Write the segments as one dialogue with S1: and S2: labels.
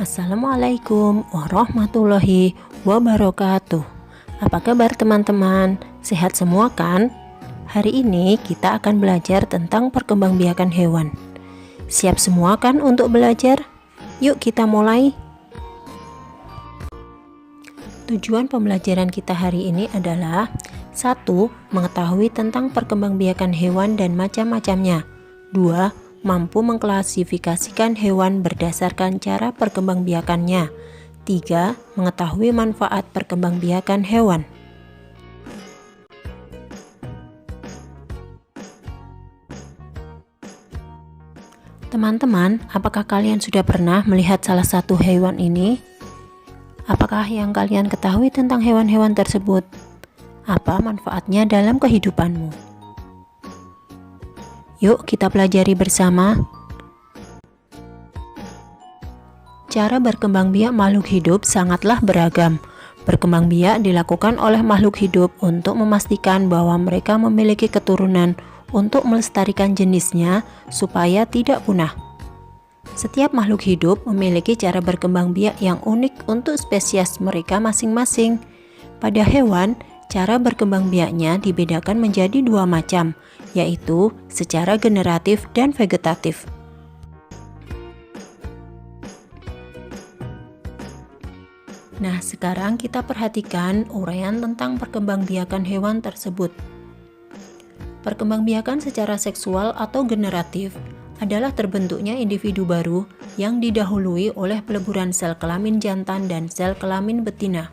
S1: Assalamualaikum warahmatullahi wabarakatuh. Apa kabar teman-teman? Sehat semua kan? Hari ini kita akan belajar tentang perkembangbiakan hewan. Siap semua kan untuk belajar? Yuk kita mulai. Tujuan pembelajaran kita hari ini adalah 1. Mengetahui tentang perkembangbiakan hewan dan macam-macamnya. 2. Mampu mengklasifikasikan hewan berdasarkan cara perkembangbiakannya. 3. Mengetahui manfaat perkembangbiakan hewan. Teman-teman, apakah kalian sudah pernah melihat salah satu hewan ini? Apakah yang kalian ketahui tentang hewan-hewan tersebut? Apa manfaatnya dalam kehidupanmu? Yuk kita pelajari bersama. Cara berkembang biak makhluk hidup sangatlah beragam. Berkembang biak dilakukan oleh makhluk hidup untuk memastikan bahwa mereka memiliki keturunan untuk melestarikan jenisnya supaya tidak punah. Setiap makhluk hidup memiliki cara berkembang biak yang unik untuk spesies mereka masing-masing. Pada hewan, cara berkembang biaknya dibedakan menjadi dua macam, yaitu secara generatif dan vegetatif. Nah, sekarang kita perhatikan uraian tentang perkembangbiakan hewan tersebut. Perkembangbiakan secara seksual atau generatif adalah terbentuknya individu baru yang didahului oleh peleburan sel kelamin jantan dan sel kelamin betina.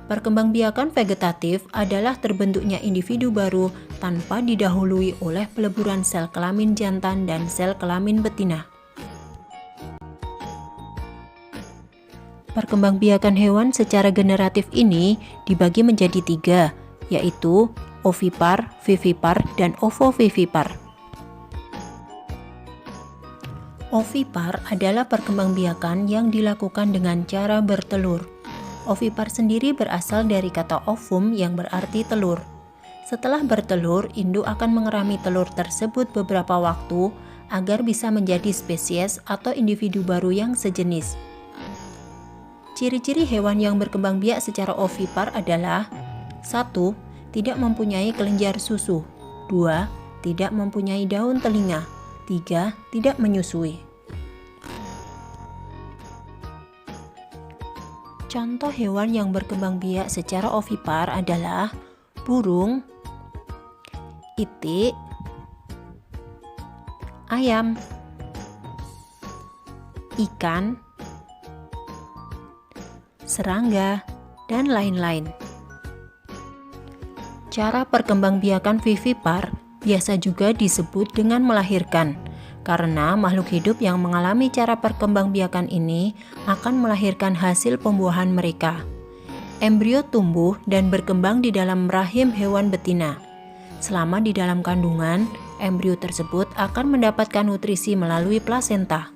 S1: Perkembangbiakan vegetatif adalah terbentuknya individu baru tanpa didahului oleh peleburan sel kelamin jantan dan sel kelamin betina. Perkembangbiakan hewan secara generatif ini dibagi menjadi tiga, yaitu ovipar, vivipar, dan ovovivipar. Ovipar adalah perkembangbiakan yang dilakukan dengan cara bertelur. Ovipar sendiri berasal dari kata ovum yang berarti telur. Setelah bertelur, induk akan mengerami telur tersebut beberapa waktu agar bisa menjadi spesies atau individu baru yang sejenis. Ciri-ciri hewan yang berkembang biak secara ovipar adalah 1. Tidak mempunyai kelenjar susu. 2. Tidak mempunyai daun telinga. 3. Tidak menyusui. Contoh hewan yang berkembang biak secara ovipar adalah burung, itik, ayam, ikan, serangga, dan lain-lain. Cara perkembangbiakan vivipar biasa juga disebut dengan melahirkan, karena makhluk hidup yang mengalami cara perkembangbiakan ini akan melahirkan hasil pembuahan mereka. Embrio tumbuh dan berkembang di dalam rahim hewan betina. Selama di dalam kandungan, embrio tersebut akan mendapatkan nutrisi melalui plasenta.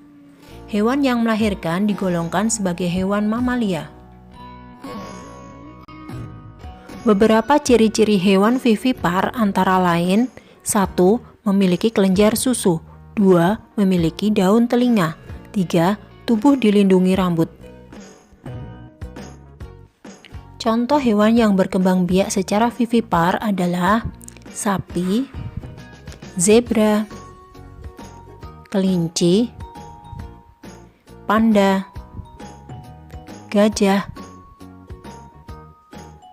S1: Hewan yang melahirkan digolongkan sebagai hewan mamalia. Beberapa ciri-ciri hewan vivipar antara lain: 1. Memiliki kelenjar susu. 2. Memiliki daun telinga. 3. Tubuh dilindungi rambut. Contoh hewan yang berkembang biak secara vivipar adalah sapi, zebra, kelinci, panda, gajah,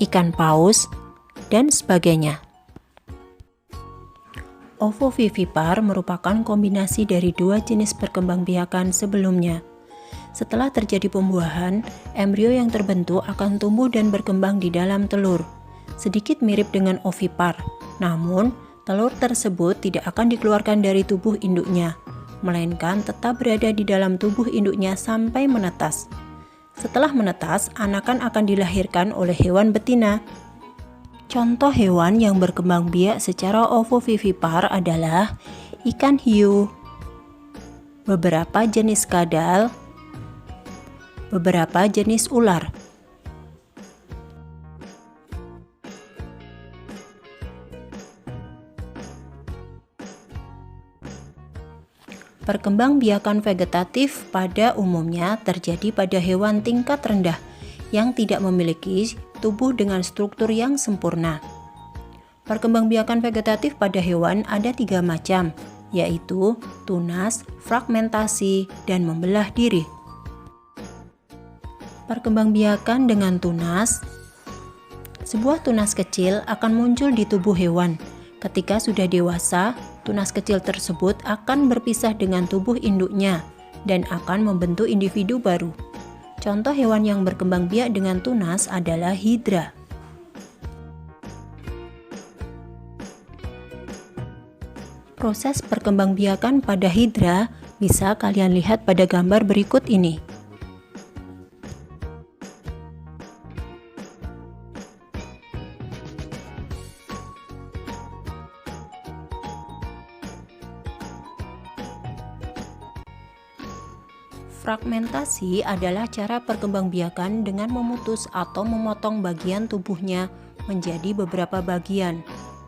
S1: ikan paus, dan sebagainya. Ovovivipar merupakan kombinasi dari dua jenis perkembangbiakan sebelumnya. Setelah terjadi pembuahan, embrio yang terbentuk akan tumbuh dan berkembang di dalam telur. Sedikit mirip dengan ovipar, namun telur tersebut tidak akan dikeluarkan dari tubuh induknya, melainkan tetap berada di dalam tubuh induknya sampai menetas. Setelah menetas, anakan akan dilahirkan oleh hewan betina. Contoh hewan yang berkembang biak secara ovovivipar adalah ikan hiu, beberapa jenis kadal, beberapa jenis ular. Perkembangbiakan vegetatif pada umumnya terjadi pada hewan tingkat rendah yang tidak memiliki tubuh dengan struktur yang sempurna. Perkembangbiakan vegetatif pada hewan ada 3 macam, yaitu tunas, fragmentasi, dan membelah diri. Perkembangbiakan dengan tunas. Sebuah tunas kecil akan muncul di tubuh hewan. Ketika sudah dewasa, tunas kecil tersebut akan berpisah dengan tubuh induknya dan akan membentuk individu baru. Contoh hewan yang berkembang biak dengan tunas adalah hidra. Proses perkembangbiakan pada hidra bisa kalian lihat pada gambar berikut ini. Fragmentasi adalah cara perkembangbiakan dengan memutus atau memotong bagian tubuhnya menjadi beberapa bagian,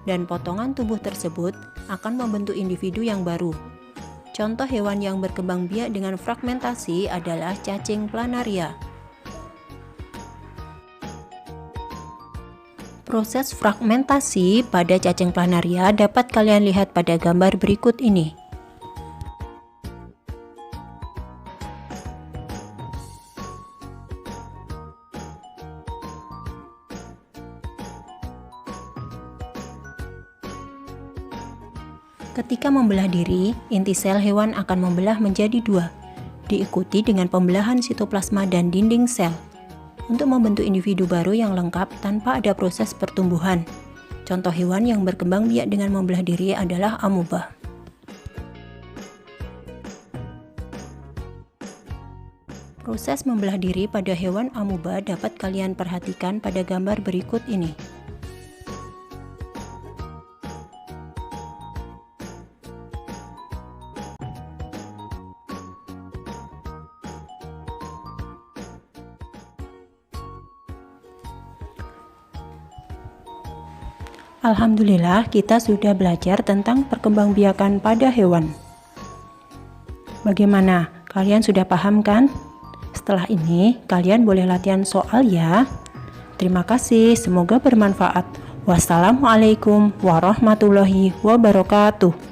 S1: dan potongan tubuh tersebut akan membentuk individu yang baru. Contoh hewan yang berkembang biak dengan fragmentasi adalah cacing planaria. Proses fragmentasi pada cacing planaria dapat kalian lihat pada gambar berikut ini. Ketika membelah diri, inti sel hewan akan membelah menjadi 2, diikuti dengan pembelahan sitoplasma dan dinding sel, untuk membentuk individu baru yang lengkap tanpa ada proses pertumbuhan. Contoh hewan yang berkembang biak dengan membelah diri adalah amoeba. Proses membelah diri pada hewan amoeba dapat kalian perhatikan pada gambar berikut ini. Alhamdulillah, kita sudah belajar tentang perkembangbiakan pada hewan. Bagaimana? Kalian sudah paham kan? Setelah ini, kalian boleh latihan soal ya. Terima kasih, semoga bermanfaat. Wassalamualaikum warahmatullahi wabarakatuh.